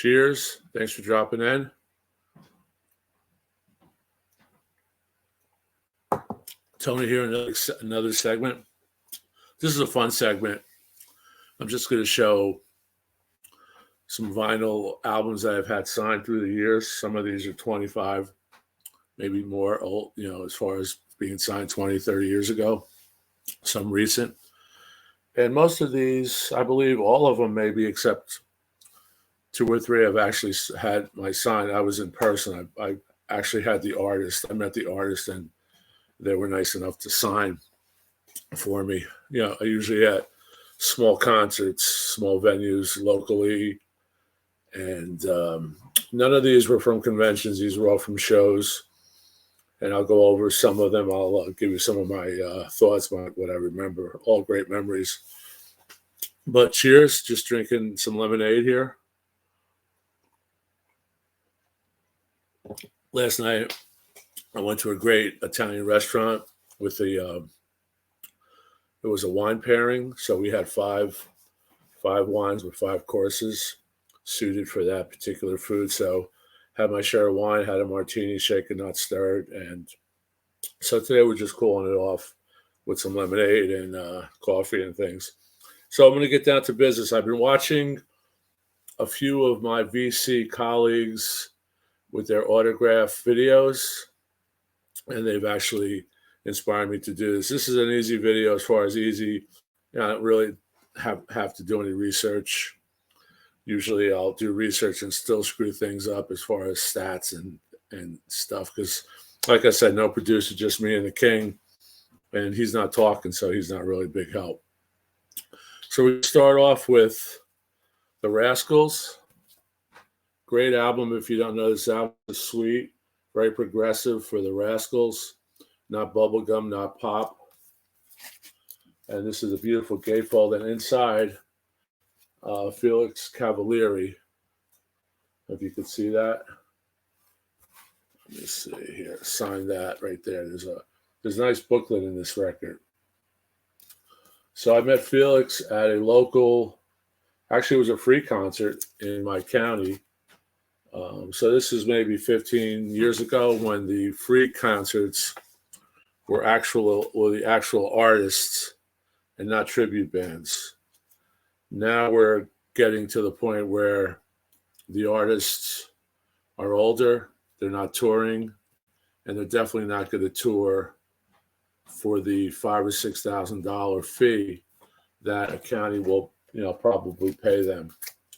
Cheers. Thanks for dropping in. Tony here, another segment. This is a fun segment. I'm just going to show some vinyl albums that I've had signed through the years. Some of these are 25, maybe more old, as far as being signed 20, 30 years ago. Some recent. And most of these, I believe all of them maybe, except 2 or 3 I've actually had my sign. I was in person. I actually had the artist. I met the artist and they were nice enough to sign for me. I usually at small concerts, small venues locally. And none of these were from conventions. These were all from shows. And I'll go over some of them. I'll give you some of my thoughts about what I remember. All great memories. But cheers. Just drinking some lemonade here. Last night, I went to a great Italian restaurant with it was a wine pairing. So we had five wines with 5 courses suited for that particular food. So had my share of wine, had a martini, shaken, not stirred. And so today we're just cooling it off with some lemonade and coffee and things. So I'm going to get down to business. I've been watching a few of my VC colleagues with their autograph videos, and they've actually inspired me to do this. This is an easy video as far as easy. I don't really have to do any research. Usually I'll do research and still screw things up as far as stats and stuff. Because like I said, no producer, just me and the king. And he's not talking, so he's not really a big help. So we start off with the Rascals. Great album. If you don't know, this album is sweet, very progressive for the Rascals. Not bubblegum, not pop. And this is a beautiful gatefold. And inside, Felix Cavalieri, if you could see that. Let me see here. Sign that right there. There's a nice booklet in this record. So I met Felix at a local, actually it was a free concert in my county. So this is maybe 15 years ago when the free concerts were the actual artists and not tribute bands. Now we're getting to the point where the artists are older, they're not touring, and they're definitely not going to tour for the $5,000 or $6,000 fee that a county will, probably pay them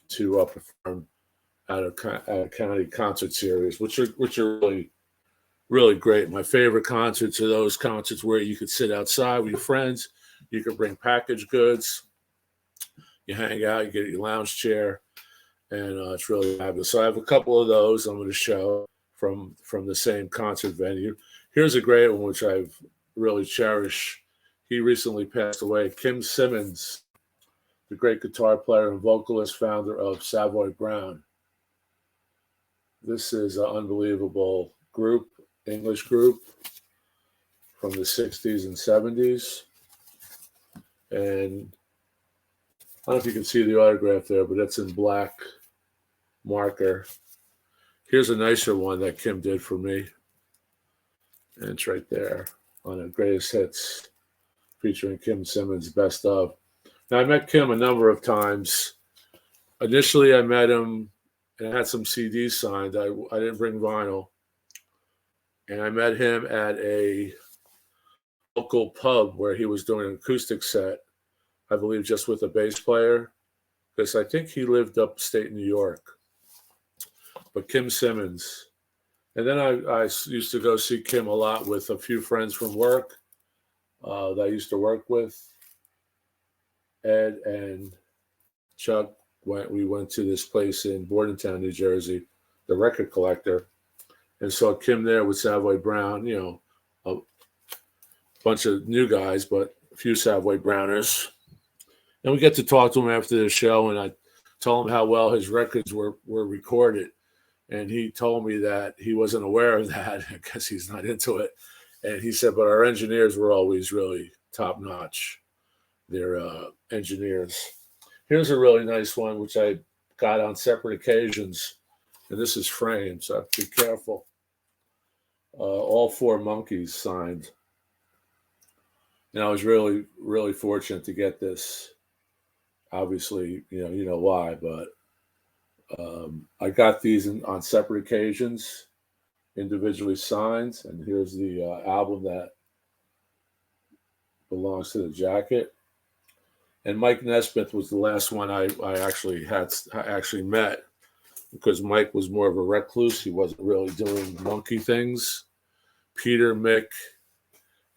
to perform at a county concert series, which are really, really great. My favorite concerts are those concerts where you could sit outside with your friends, you could bring packaged goods, you hang out, you get your lounge chair, and it's really fabulous. So I have a couple of those I'm going to show from the same concert venue. Here's a great one, which I've really cherished. He recently passed away. Kim Simmons, the great guitar player and vocalist, founder of Savoy Brown. This is an unbelievable group, English group from the 60s and 70s. And I don't know if you can see the autograph there, but it's in black marker. Here's a nicer one that Kim did for me. And it's right there on a Greatest Hits featuring Kim Simmons, Best Of. Now, I met Kim a number of times. Initially, I met him and I had some CDs signed. I didn't bring vinyl. And I met him at a local pub where he was doing an acoustic set, I believe just with a bass player, because I think he lived upstate New York. But Kim Simmons. And then I used to go see Kim a lot with a few friends from work that I used to work with. Ed and Chuck, we went to this place in Bordentown, New Jersey, the Record Collector, and saw Kim there with Savoy Brown, a bunch of new guys, but a few Savoy Browners. And we get to talk to him after the show, and I told him how well his records were recorded. And he told me that he wasn't aware of that. I guess he's not into it. And he said, but our engineers were always really top notch. They're engineers. Here's a really nice one, which I got on separate occasions, and this is framed, so I have to be careful. All 4 monkeys signed. And I was really, really fortunate to get this. Obviously, you know why, but I got these on separate occasions, individually signed. And here's the album that belongs to the jacket. And Mike Nesmith was the last one I actually met, because Mike was more of a recluse. He wasn't really doing monkey things. Peter, Mick,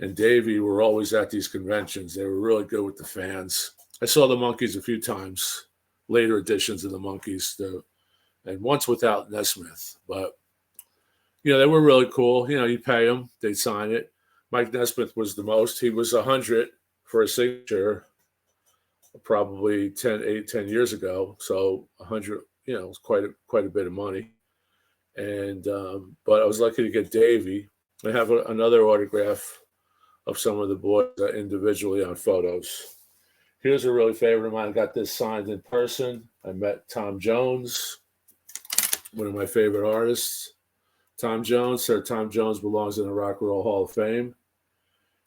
and Davey were always at these conventions. They were really good with the fans. I saw the Monkees a few times, later editions of the Monkees, and once without Nesmith. But, they were really cool. You pay them, they'd sign it. Mike Nesmith was the most. He was $100 for a signature, probably 10 years ago. So 100, was quite a bit of money. And but I was lucky to get Davey. I have another autograph of some of the boys individually on photos. Here's a really favorite of mine. I got this signed in person. I met Tom Jones, one of my favorite artists. Tom Jones, Sir Tom Jones, belongs in the Rock and Roll Hall of Fame.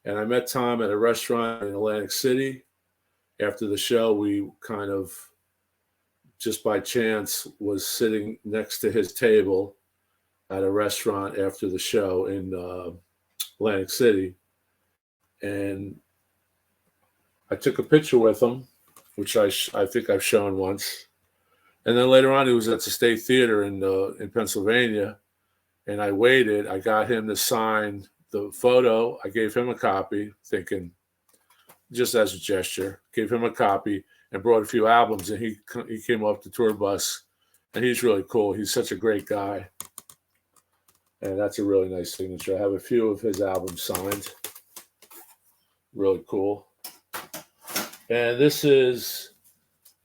And I met Tom at a restaurant in Atlantic City. After the show, we kind of, just by chance, was sitting next to his table at a restaurant after the show in Atlantic City. And I took a picture with him, which I think I've shown once. And then later on, he was at the State Theater in Pennsylvania, and I waited. I got him to sign the photo. I gave him a copy, thinking, just as a gesture, gave him a copy and brought a few albums. And he came off the tour bus, and he's really cool. He's such a great guy. And that's a really nice signature. I have a few of his albums signed. Really cool. And this is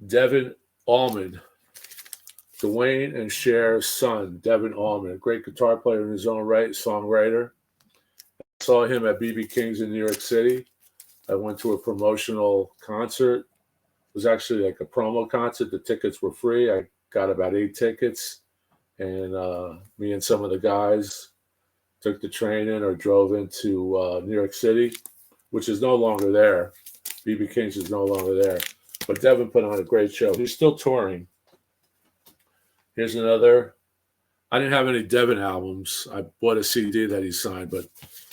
Devin Allman, Dwayne and Cher's son, Devin Allman, a great guitar player in his own right, songwriter. I saw him at B.B. King's in New York City. I went to a promotional concert. It was actually like a promo concert. The tickets were free. I got about 8 tickets. And me and some of the guys took the train in or drove into New York City, which is no longer there. B.B. King's is no longer there. But Devin put on a great show. He's still touring. Here's another. I didn't have any Devin albums. I bought a CD that he signed, but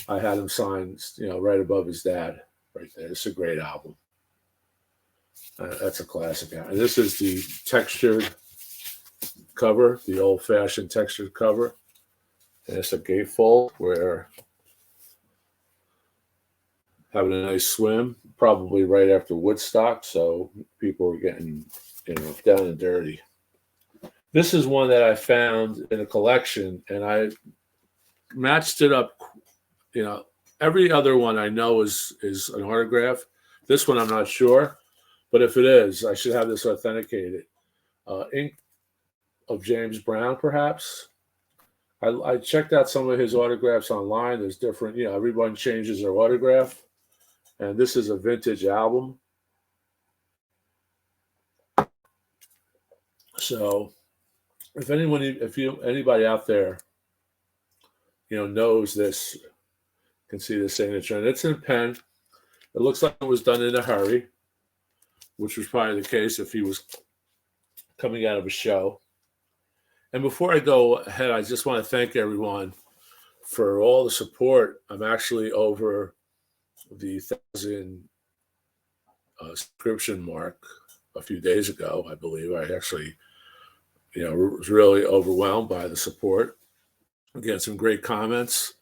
I had him signed, right above his dad, right there. It's a great album. That's a classic. And this is the textured cover, the old-fashioned textured cover. And it's a gatefold where having a nice swim, probably right after Woodstock, so people were getting, down and dirty. This is one that I found in a collection, and I matched it up. Every other one I know is an autograph. This one I'm not sure, but if it is, I should have this authenticated. Ink of James Brown, perhaps. I checked out some of his autographs online. There's different, everyone changes their autograph. And this is a vintage album. So if anybody out there, knows this, can see the signature. And it's in pen. It looks like it was done in a hurry, which was probably the case if he was coming out of a show. And before I go ahead, I just want to thank everyone for all the support. I'm actually over the 1,000 subscription mark a few days ago, I believe. I actually, was really overwhelmed by the support. Again, some great comments,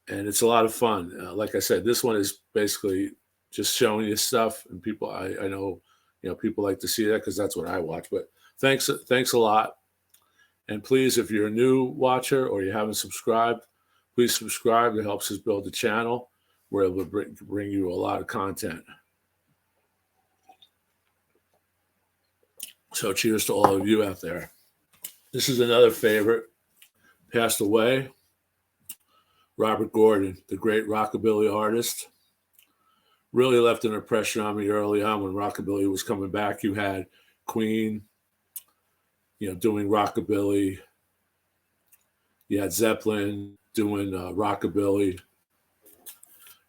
and it's a lot of fun. Like I said, this one is basically just showing you stuff, and people, I know, people like to see that because that's what I watch. But thanks a lot. And please, if you're a new watcher or you haven't subscribed, please subscribe. It helps us build the channel. We're able to bring you a lot of content. So cheers to all of you out there. This is another favorite. Passed away. Robert Gordon, the great rockabilly artist. Really left an impression on me early on when rockabilly was coming back. You had Queen, doing rockabilly. You had Zeppelin doing rockabilly,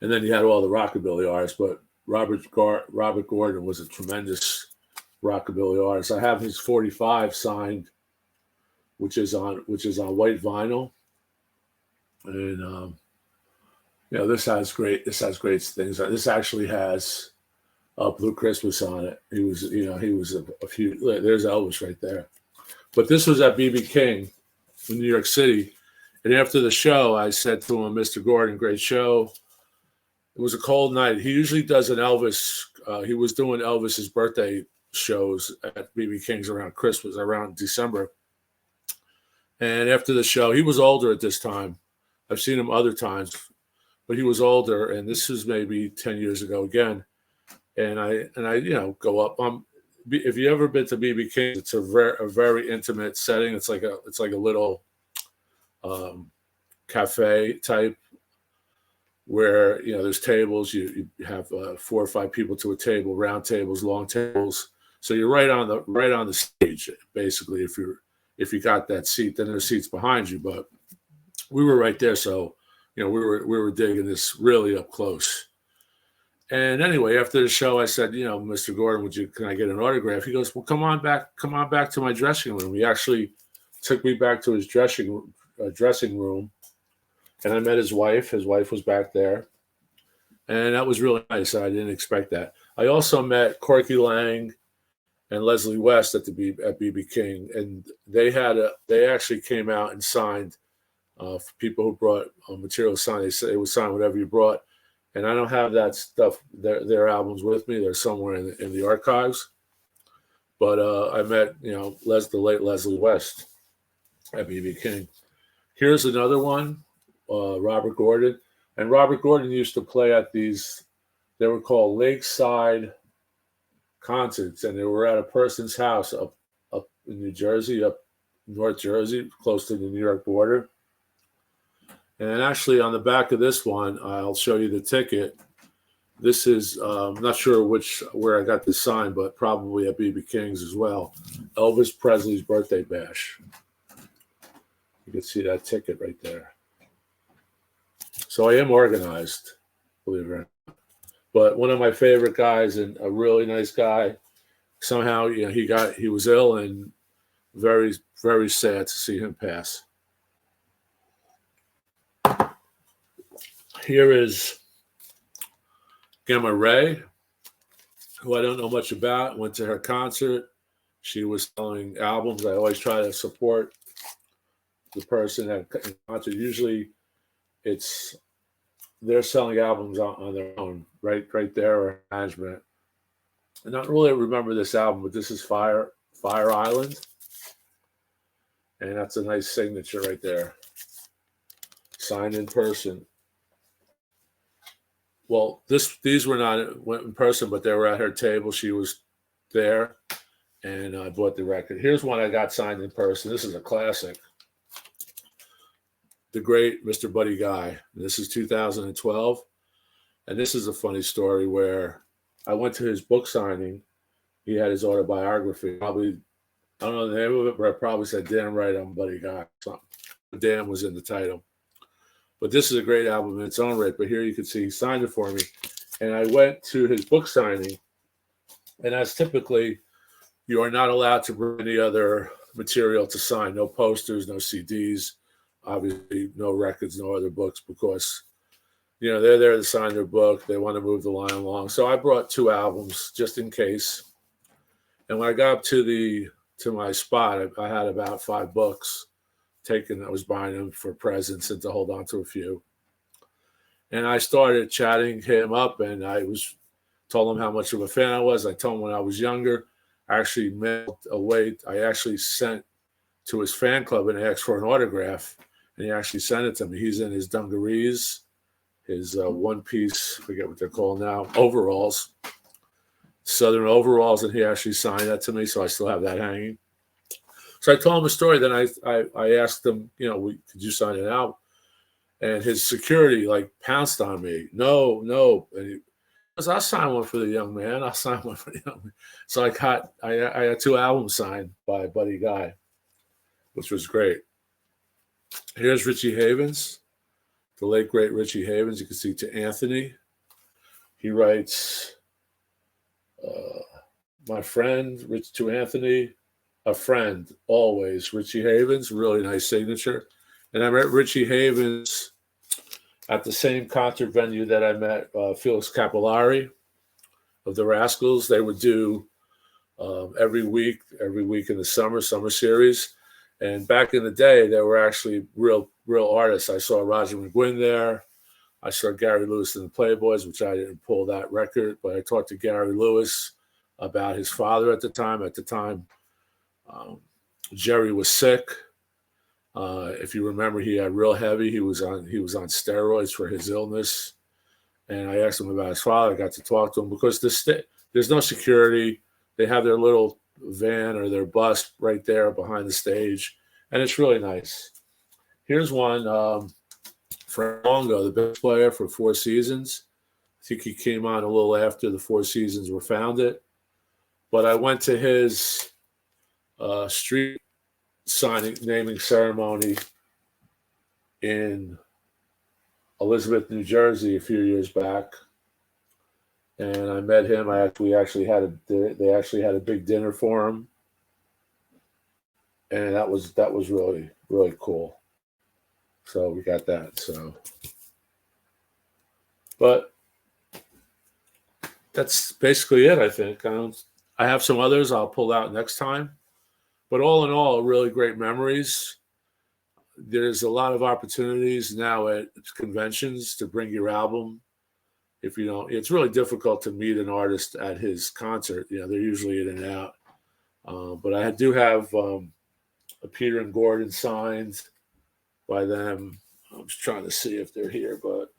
and then you had all the rockabilly artists. But Robert Gordon was a tremendous rockabilly artist. I have his 45 signed, which is on white vinyl, and this has great things. This actually has Blue Christmas on it. He was a few. There's Elvis right there. But this was at BB King in New York City. And after the show, I said to him, Mr. Gordon, great show. It was a cold night. He usually does an Elvis. He was doing Elvis's birthday shows at BB King's around Christmas, around December. And after the show, he was older at this time. I've seen him other times, but he was older. And this is maybe 10 years ago again. And I go up. If you ever been to BB King, it's a very intimate setting. It's like a little cafe type where there's tables. You have 4 or 5 people to a table, round tables, long tables. So you're right on the stage basically. If you got that seat, then there's seats behind you. But we were right there, so we were digging this really up close. And anyway, after the show, I said, Mr. Gordon, can I get an autograph? He goes, well, come on back to my dressing room. He actually took me back to his dressing room, and I met his wife. His wife was back there, and that was really nice. I didn't expect that. I also met Corky Lang and Leslie West at BB King, and they actually came out and signed for people who brought material signed. They said they would sign whatever you brought. And I don't have that stuff, their albums with me. They're somewhere in the archives. But I met, the late Leslie West at BB King. Here's another one, Robert Gordon. And Robert Gordon used to play at these, they were called Lakeside concerts. And they were at a person's house up in New Jersey, up North Jersey, close to the New York border. And actually, on the back of this one, I'll show you the ticket. This is, I'm not sure where I got this signed, but probably at BB King's as well. Elvis Presley's birthday bash. You can see that ticket right there. So I am organized, believe it or not. But one of my favorite guys and a really nice guy. Somehow, he was ill, and very, very sad to see him pass. Here is Gamma Ray, who I don't know much about. Went to her concert. She was selling albums. I always try to support the person at a concert. Usually they're selling albums on their own, right there, or management. I don't really remember this album, but this is Fire Island. And that's a nice signature right there. Signed in person. Well, these were not in person, but they were at her table. She was there, and I bought the record. Here's one I got signed in person. This is a classic. The great Mr. Buddy Guy. This is 2012, and this is a funny story where I went to his book signing. He had his autobiography. Probably, I don't know the name of it, but I probably said, "Damn right, I'm Buddy Guy." Something. "Damn" was in the title. But this is a great album in its own right. But here you can see he signed it for me. And I went to his book signing. And as typically, you are not allowed to bring any other material to sign. No posters, no CDs, obviously no records, no other books, because, they're there to sign their book. They want to move the line along. So I brought 2 albums just in case. And when I got up to my spot, I had about 5 books. I was buying them for presents and to hold on to a few. And I started chatting him up, and I told him how much of a fan I was. I told him when I was younger, I actually sent to his fan club and asked for an autograph, and he actually sent it to me. He's in his dungarees, his one-piece, I forget what they're called now, overalls, Southern overalls, and he actually signed that to me, so I still have that hanging. So I told him a story. Then I asked him, could you sign it out? And his security pounced on me. No. And I'll sign one for the young man. I'll sign one for the young man. So I had 2 albums signed by Buddy Guy, which was great. Here's Richie Havens, the late great Richie Havens. You can see To Anthony. He writes, my friend, Rich to Anthony, a friend, always. Richie Havens, really nice signature. And I met Richie Havens at the same concert venue that I met Felix Capillari of the Rascals. They would do every week in the summer series. And back in the day, there were actually real artists. I saw Roger McGuinn there. I saw Gary Lewis and the Playboys, which I didn't pull that record, but I talked to Gary Lewis about his father at the time. At the time, Jerry was sick. If you remember, he had real heavy. He was on steroids for his illness. And I asked him about his father. I got to talk to him because there's no security. They have their little van or their bus right there behind the stage, and it's really nice. Here's one. Frank Longo, the bass player for Four Seasons. I think he came on a little after the Four Seasons were founded. But I went to his street naming ceremony in Elizabeth, New Jersey, a few years back, and I met him. They actually had a big dinner for him, and that was really, really cool. So we got that. So, but that's basically it, I think. I have some others I'll pull out next time. But all in all, really great memories. There's a lot of opportunities now at conventions to bring your album. If you don't, it's really difficult to meet an artist at his concert. They're usually in and out. But I do have a Peter and Gordon signed by them. I'm just trying to see if they're here, but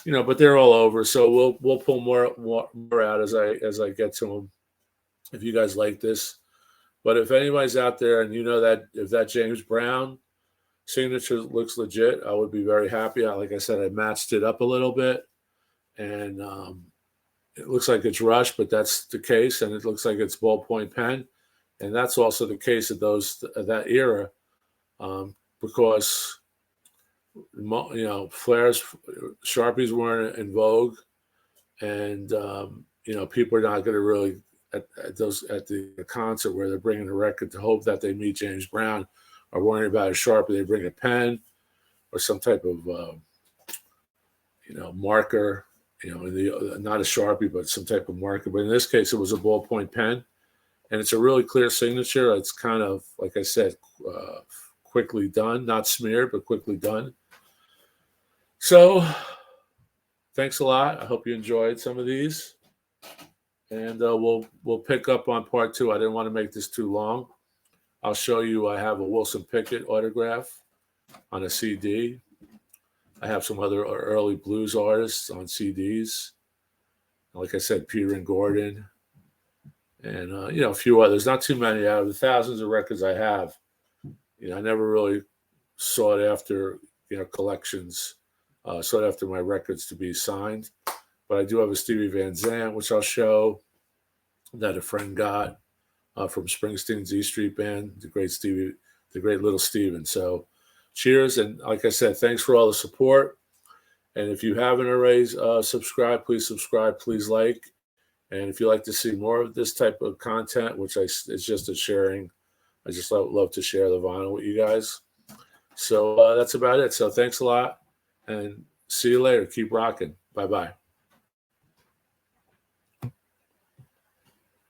but they're all over. So we'll pull more out as I get to them. If you guys like this, but if anybody's out there and that if that James Brown signature looks legit, I would be very happy. Like I said, I matched it up a little bit, and it looks like it's Rush, but that's the case, and it looks like it's ballpoint pen, and that's also the case of that era, because flares, Sharpies weren't in vogue, and people are not going to really at the concert where they're bringing a record to hope that they meet James Brown are worrying about a Sharpie. They bring a pen or some type of marker, not a Sharpie, but some type of marker. But in this case, it was a ballpoint pen, and it's a really clear signature. It's kind of, like I said, quickly done, not smeared, but quickly done. So thanks a lot. I hope you enjoyed some of these. And we'll pick up on part 2. I didn't want to make this too long. I'll show you. I have a Wilson Pickett autograph on a CD. I have some other early blues artists on CDs. Like I said, Peter and Gordon, and a few others. Not too many out of the thousands of records I have. I never really sought after collections. Sought after my records to be signed. But I do have a Stevie Van Zandt, which I'll show, that a friend got from Springsteen's E Street Band, the great little Steven. So cheers. And like I said, thanks for all the support. And if you haven't already subscribed, please subscribe, please like. And if you like to see more of this type of content, which is just a sharing, I just love to share the vinyl with you guys. So that's about it. So thanks a lot, and see you later. Keep rocking. Bye-bye.